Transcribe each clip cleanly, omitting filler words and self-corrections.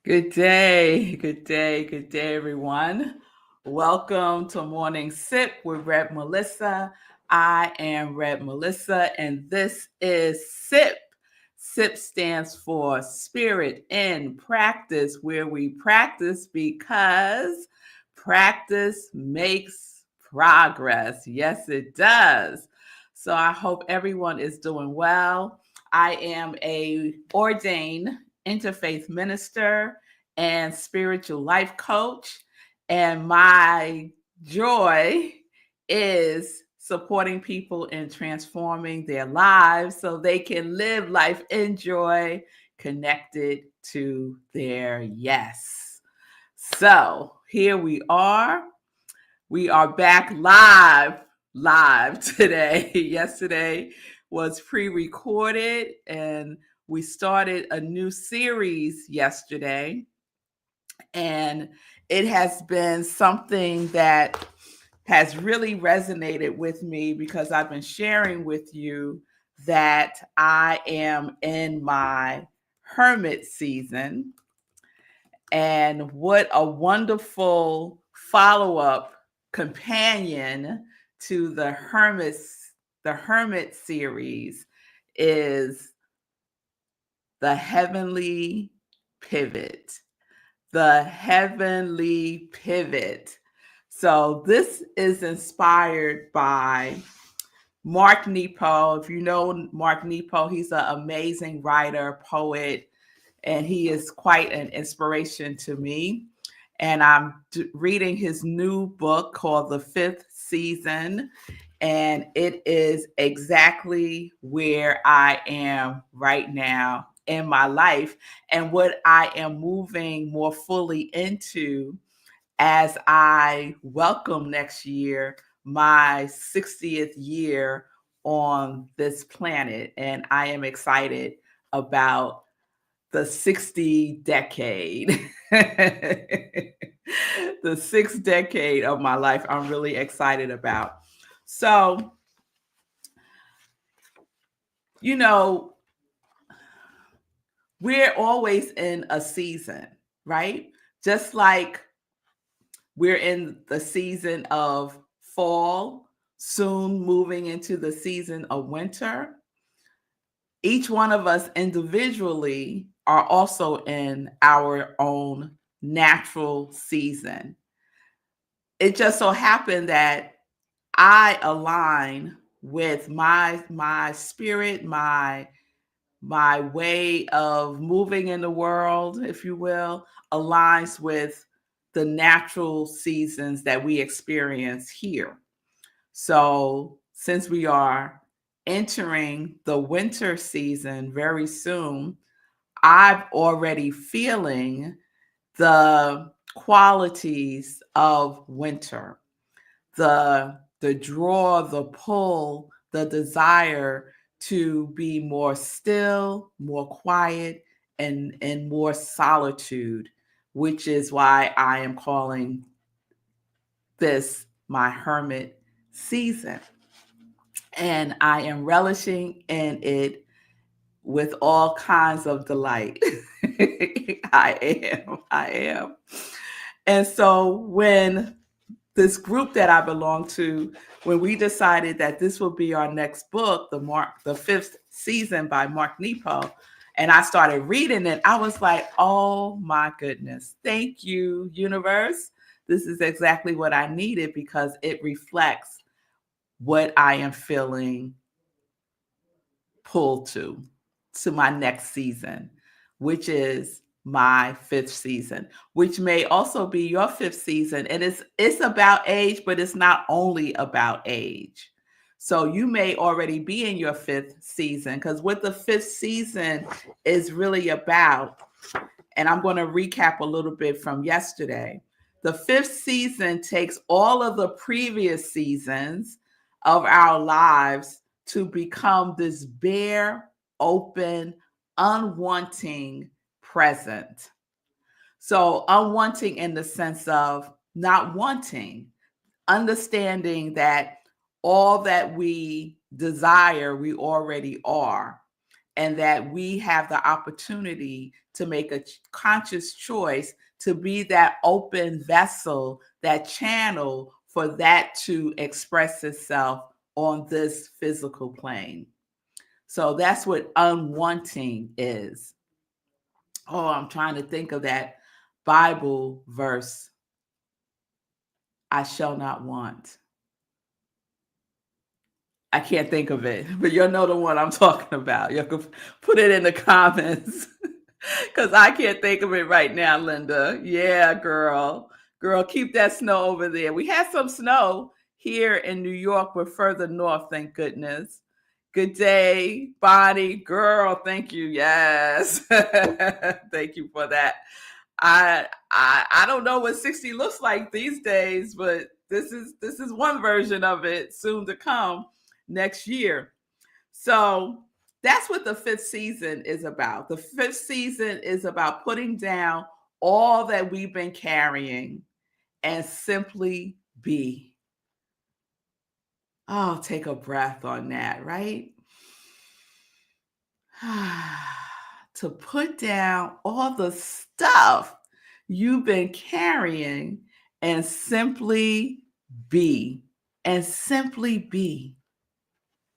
Good day, good day, good day, everyone. Welcome to Morning Sip with Red Melissa. I am Red Melissa, and this is SIP. SIP stands for Spirit in Practice, where we practice because practice makes progress. Yes, it does. So I hope everyone is doing well. I am a ordained interfaith minister and spiritual life coach. And my joy is supporting people in transforming their lives so they can live life in joy, connected to their yes. So here we are. We are back live today. Yesterday was pre-recorded and we started a new series yesterday, and it has been something that has really resonated with me because I've been sharing with you that I am in my hermit season. And what a wonderful follow-up companion to the hermit series is the heavenly pivot. The heavenly pivot. So this is inspired by Mark Nepo. If you know Mark Nepo, he's an amazing writer, poet, and he is quite an inspiration to me. And I'm reading his new book called The Fifth Season, and it is exactly where I am right now in my life and what I am moving more fully into as I welcome next year my 60th year on this planet. And I am excited about the 60 decade. The sixth decade of my life, I'm really excited about. So, you know, we're always in a season, right? Just like we're in the season of fall, soon moving into the season of winter. Each one of us individually are also in our own natural season. It just so happened that I align with my spirit, my way of moving in the world, if you will, aligns with the natural seasons that we experience here. So, since we are entering the winter season very soon, I'm already feeling the qualities of winter, the draw, the pull, the desire to be more still, more quiet, and more solitude, which is why I am calling this my hermit season. And I am relishing in it with all kinds of delight. I am. And so when this group that I belong to, when we decided that this will be our next book, the fifth season by Mark Nepo, and I started reading it, I was like, oh my goodness, thank you, universe. This is exactly what I needed because it reflects what I am feeling pulled to my next season, which is my fifth season, which may also be your fifth season. And it's about age, but it's not only about age. So you may already be in your fifth season because what the fifth season is really about, and I'm going to recap a little bit from yesterday. The fifth season takes all of the previous seasons of our lives to become this bare, open, unwanting present. So, unwanting in the sense of not wanting, understanding that all that we desire, we already are. and that we have the opportunity to make a conscious choice to be that open vessel, that channel for that to express itself on this physical plane. So that's what unwanting is. Oh, I'm trying to think of that Bible verse. I shall not want. I can't think of it, but you'll know the one I'm talking about. You can put it in the comments because I can't think of it right now, Linda. Yeah, girl. Girl, keep that snow over there. We had some snow here in New York. We're further north, thank goodness. Good day, Bonnie. Girl, thank you. Yes. Thank you for that. I don't know what 60 looks like these days, but this is one version of it soon to come next year. So that's what the fifth season is about. The fifth season is about putting down all that we've been carrying and simply be. Oh, take a breath on that, right? To put down all the stuff you've been carrying and simply be. And simply be.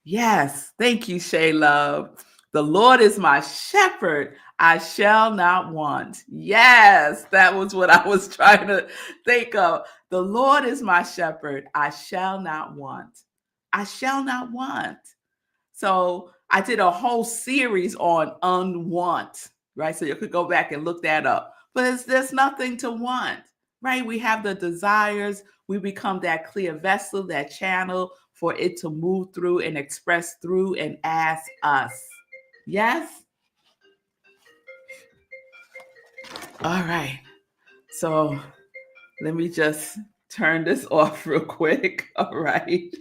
Yes, thank you, Shay Love. The Lord is my shepherd, I shall not want. Yes, that was what I was trying to think of. The Lord is my shepherd, I shall not want. I shall not want. So I did a whole series on unwant, right? So you could go back and look that up. But there's nothing to want, right? We have the desires. We become that clear vessel, that channel for it to move through and express through and as us. Yes? All right. So let me just turn this off real quick. All right.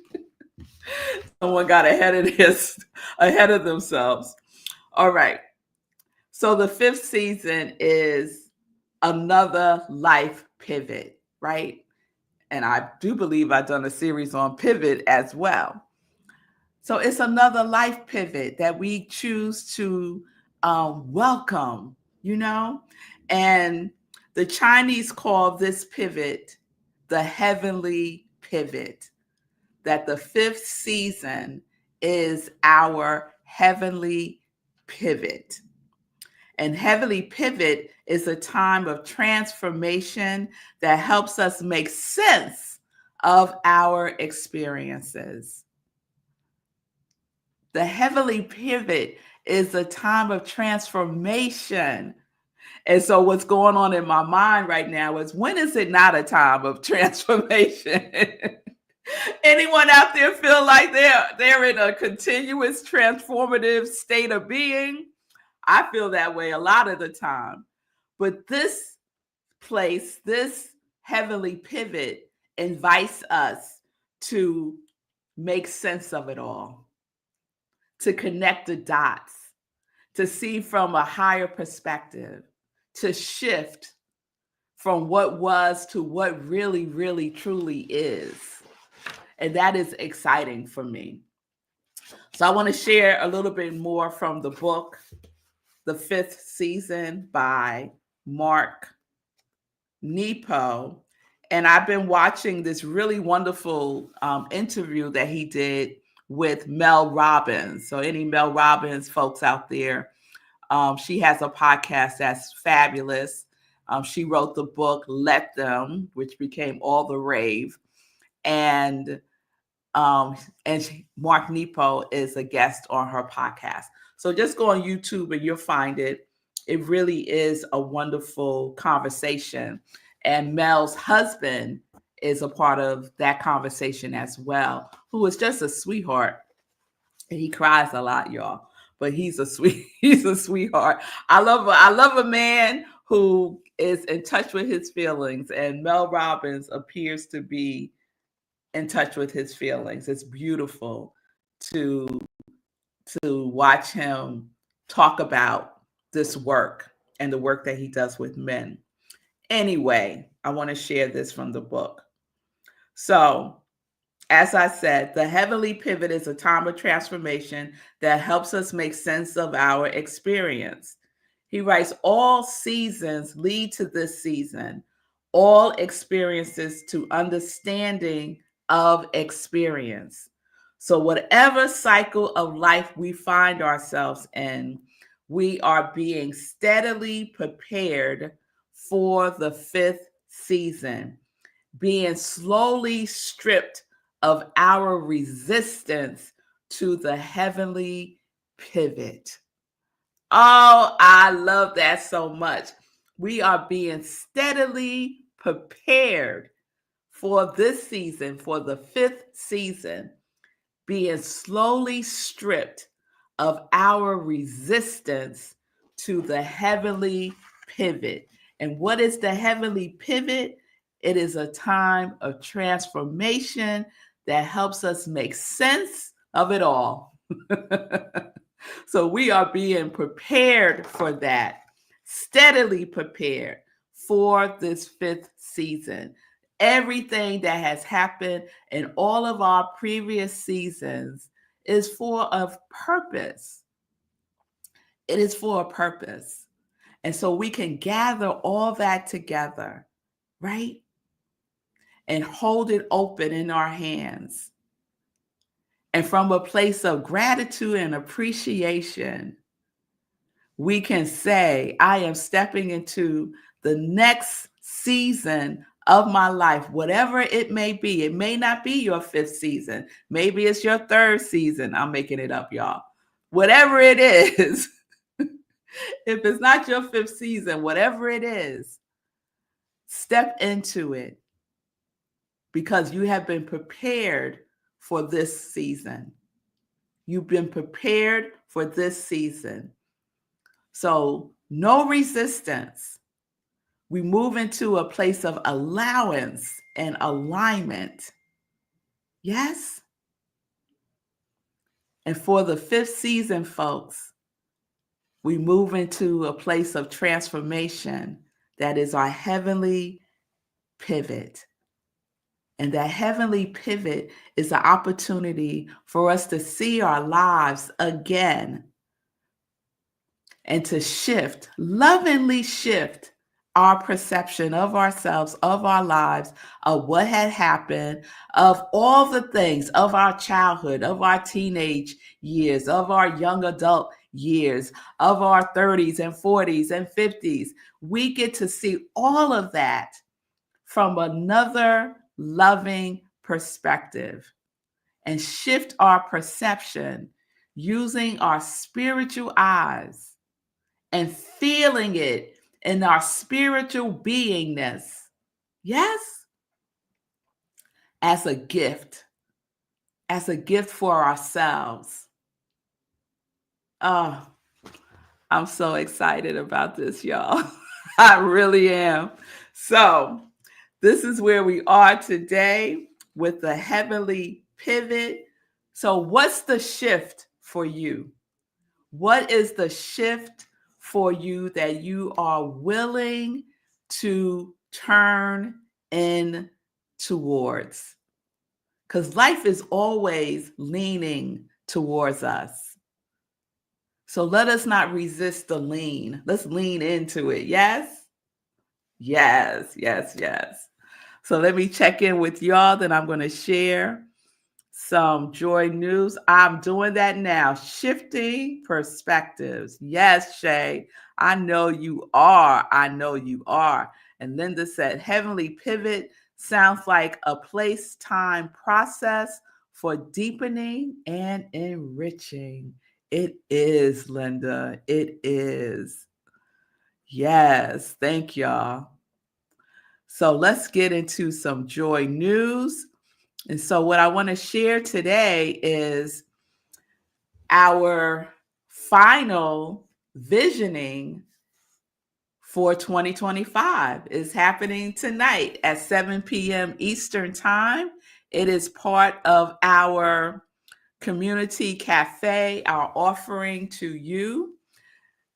Someone got ahead of themselves. All right. So the fifth season is another life pivot, right? And I do believe I've done a series on pivot as well. So it's another life pivot that we choose to welcome, you know? And the Chinese call this pivot the heavenly pivot, that the fifth season is our heavenly pivot. And heavenly pivot is a time of transformation that helps us make sense of our experiences. The heavenly pivot is a time of transformation. And so what's going on in my mind right now is, when is it not a time of transformation? Anyone out there feel like they're in a continuous transformative state of being? I feel that way a lot of the time. But this place, this heavenly pivot, invites us to make sense of it all, to connect the dots, to see from a higher perspective, to shift from what was to what really, really, truly is. And that is exciting for me. So I want to share a little bit more from the book, The Fifth Season by Mark Nepo. And I've been watching this really wonderful interview that he did with Mel Robbins. So any Mel Robbins folks out there, she has a podcast that's fabulous. She wrote the book Let Them, which became all the rave. And Mark Nepo is a guest on her podcast. So just go on YouTube and you'll find it. It really is a wonderful conversation. And Mel's husband is a part of that conversation as well, who is just a sweetheart. And he cries a lot, y'all. But he's a sweetheart. I love a man who is in touch with his feelings. And Mel Robbins appears to be in touch with his feelings. It's beautiful to watch him talk about this work and the work that he does with men. Anyway, I want to share this from the book. So, As I said, the heavenly pivot is a time of transformation that helps us make sense of our experience. He writes, all seasons lead to this season, all experiences to understanding of experience. So, whatever cycle of life we find ourselves in, we are being steadily prepared for the fifth season, being slowly stripped of our resistance to the heavenly pivot. Oh, I love that so much. We are being steadily prepared for this season, for the fifth season, being slowly stripped of our resistance to the heavenly pivot. And what is the heavenly pivot? It is a time of transformation that helps us make sense of it all. So we are being prepared for that, steadily prepared for this fifth season. Everything that has happened in all of our previous seasons is for a purpose. It is for a purpose. And so we can gather all that together, right? And hold it open in our hands. And from a place of gratitude and appreciation, we can say, I am stepping into the next season of my life, whatever it may be. It may not be your fifth season. Maybe it's your third season. I'm making it up, y'all. Whatever it is, if it's not your fifth season, whatever it is, step into it because you have been prepared for this season. You've been prepared for this season. So no resistance. We move into a place of allowance and alignment. Yes? And for the fifth season, folks, we move into a place of transformation that is our heavenly pivot. And that heavenly pivot is an opportunity for us to see our lives again and to shift, lovingly shift our perception of ourselves, of our lives, of what had happened, of all the things of our childhood, of our teenage years, of our young adult years, of our 30s and 40s and 50s. We get to see all of that from another loving perspective and shift our perception using our spiritual eyes and feeling it in our spiritual beingness. Yes? As a gift for ourselves. Oh, I'm so excited about this, y'all. I really am. So, this is where we are today with the heavenly pivot. So, what's the shift for you? What is the shift for you that you are willing to turn in towards? Because life is always leaning towards us. So let us not resist the lean. Let's lean into it. Yes? Yes, yes, yes. So let me check in with y'all. Then I'm going to share some joy news. I'm doing that now. Shifting perspectives. Yes, Shay. I know you are. I know you are. And Linda said, heavenly pivot sounds like a place-time process for deepening and enriching. It is, Linda. It is. Yes. Thank y'all. So let's get into some joy news. And so what I want to share today is our final visioning for 2025 is happening tonight at 7 p.m. Eastern Time. It is part of our community cafe, our offering to you.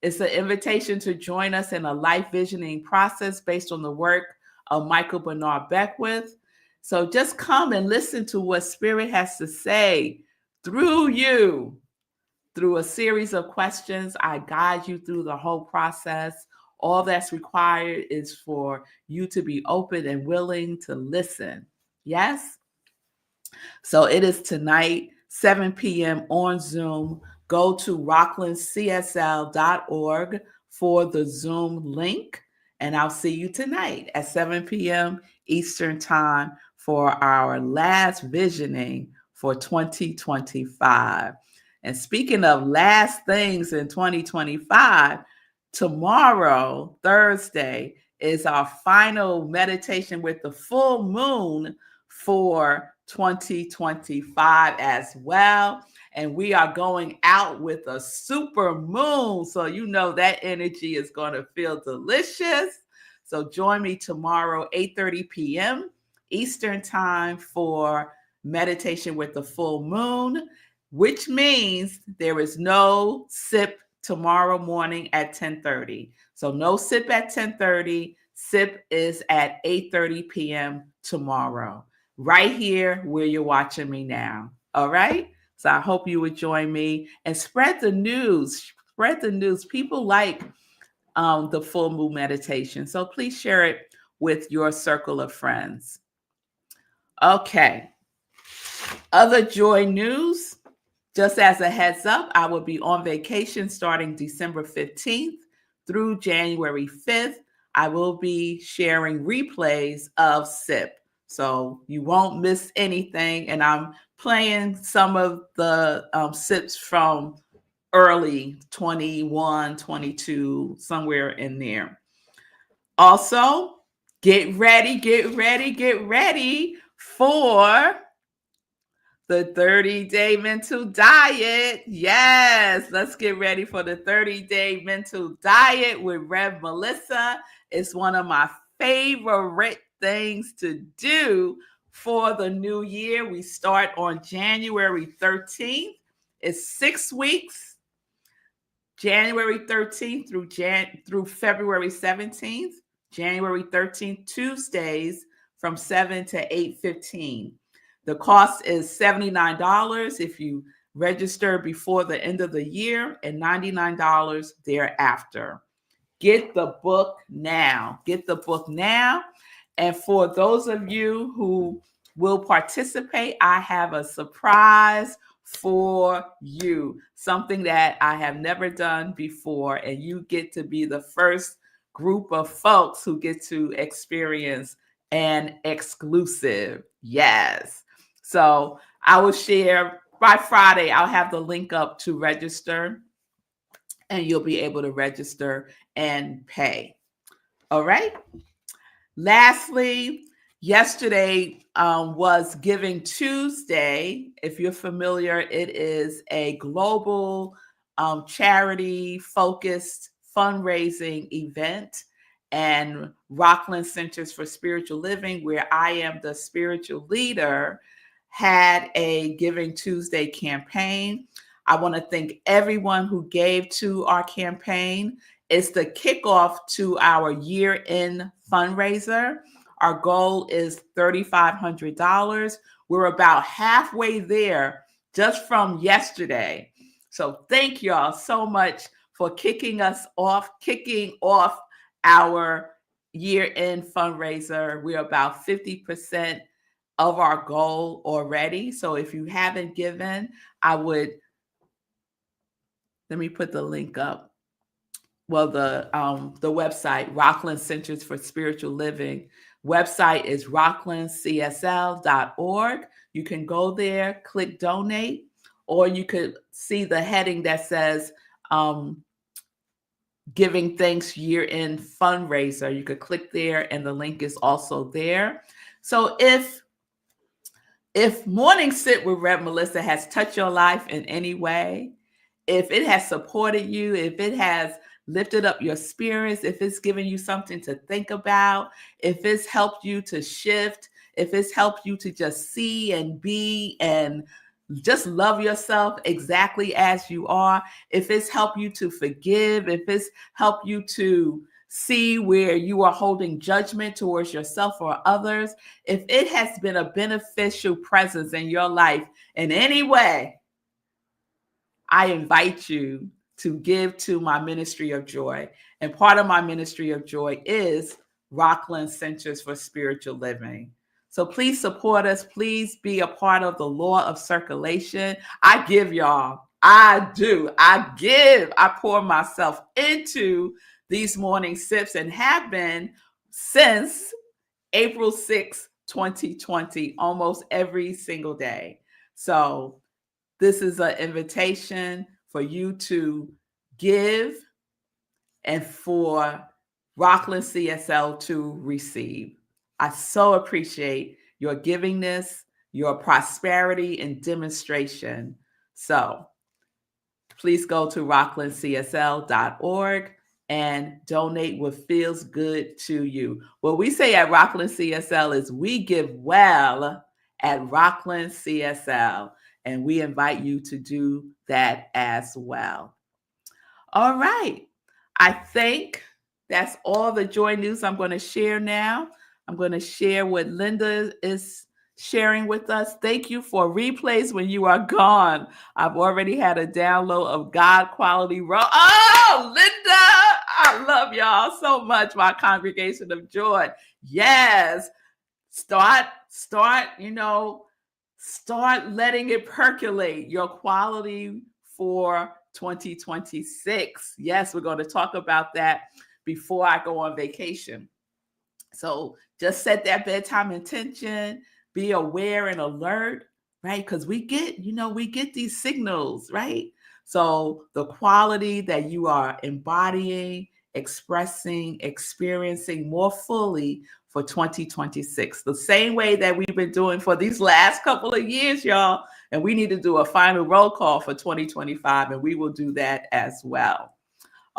It's an invitation to join us in a life visioning process based on the work of Michael Bernard Beckwith. So just come and listen to what Spirit has to say through you. Through a series of questions, I guide you through the whole process. All that's required is for you to be open and willing to listen. Yes? So it is tonight, 7 p.m. on Zoom. Go to rocklandcsl.org for the Zoom link, and I'll see you tonight at 7 p.m. Eastern Time for our last visioning for 2025. And speaking of last things in 2025, tomorrow, Thursday, is our final meditation with the full moon for 2025 as well. And we are going out with a super moon. So you know that energy is going to feel delicious. So join me tomorrow, 8:30 p.m. Eastern Time for meditation with the full moon, which means there is no sip tomorrow morning at 10:30. So no sip at 10:30. Sip is at 8:30 p.m. tomorrow, right here where you're watching me now. All right? So I hope you would join me and spread the news. Spread the news. People like the full moon meditation. So please share it with your circle of friends. Okay. Other joy news. Just as a heads up, I will be on vacation starting December 15th through January 5th. I will be sharing replays of SIP. So you won't miss anything. And I'm playing some of the SIPs from early 21, 22, somewhere in there. Also, get ready for the 30-day mental diet. Yes, let's get ready for the 30-day mental diet with Rev Melissa. It's one of my favorite things to do for the new year. We start on January 13th. It's 6 weeks, January 13th through February 17th. January 13th, Tuesdays from 7 to 8:15. The cost is $79 if you register before the end of the year and $99 thereafter. Get the book now. Get the book now. And for those of you who will participate, I have a surprise for you. Something that I have never done before. And you get to be the first group of folks who get to experience an exclusive. Yes. So I will share by Friday. I'll have the link up to register, and you'll be able to register and pay. All right. Lastly, yesterday was Giving Tuesday. If you're familiar, it is a global charity-focused fundraising event, and Rockland Centers for Spiritual Living, where I am the spiritual leader, had a Giving Tuesday campaign. I want to thank everyone who gave to our campaign. It's the kickoff to our year-end fundraiser. Our goal is $3,500. We're about halfway there just from yesterday. So thank y'all so much for kicking off our year-end fundraiser. We're about 50% of our goal already. So if you haven't given, let me put the link up. Well, the website, Rockland Centers for Spiritual Living, website is rocklandcsl.org. You can go there, click donate, or you could see the heading that says Giving Thanks Year-End Fundraiser. You could click there, and the link is also there. So if Morning Sit with Rev Melissa has touched your life in any way, if it has supported you, if it has lifted up your spirits, if it's given you something to think about, if it's helped you to shift, if it's helped you to just see and be and just love yourself exactly as you are, if it's helped you to forgive, if it's helped you to see where you are holding judgment towards yourself or others, if it has been a beneficial presence in your life in any way, I invite you to give to my ministry of joy. And part of my ministry of joy is Rockland Centers for Spiritual Living. So please support us. Please be a part of the law of circulation. I give, y'all. I do. I give. I pour myself into these morning sips and have been since April 6, 2020, almost every single day. So this is an invitation for you to give and for Rockland CSL to receive. I so appreciate your givingness, your prosperity, and demonstration. So please go to rocklandcsl.org and donate what feels good to you. What we say at Rockland CSL is we give well at Rockland CSL, and we invite you to do that as well. All right. I think that's all the joy news I'm going to share now. I'm going to share what Linda is sharing with us. Thank you for replays when you are gone. I've already had a download of God Quality Oh, Linda, I love y'all so much, my congregation of joy. Yes. Start letting it percolate, your quality for 2026. Yes, we're going to talk about that before I go on vacation. So just set that bedtime intention, be aware and alert, right? Because we get these signals, right? So the quality that you are embodying, expressing, experiencing more fully for 2026, the same way that we've been doing for these last couple of years, y'all. And we need to do a final roll call for 2025, and we will do that as well.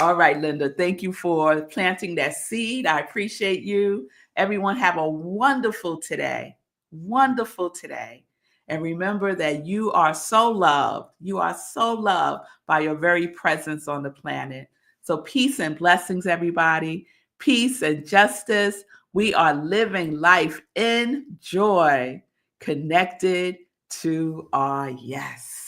All right, Linda, thank you for planting that seed. I appreciate you. Everyone have a wonderful today. Wonderful today. And remember that you are so loved. You are so loved by your very presence on the planet. So peace and blessings, everybody. Peace and justice. We are living life in joy, connected to our yes.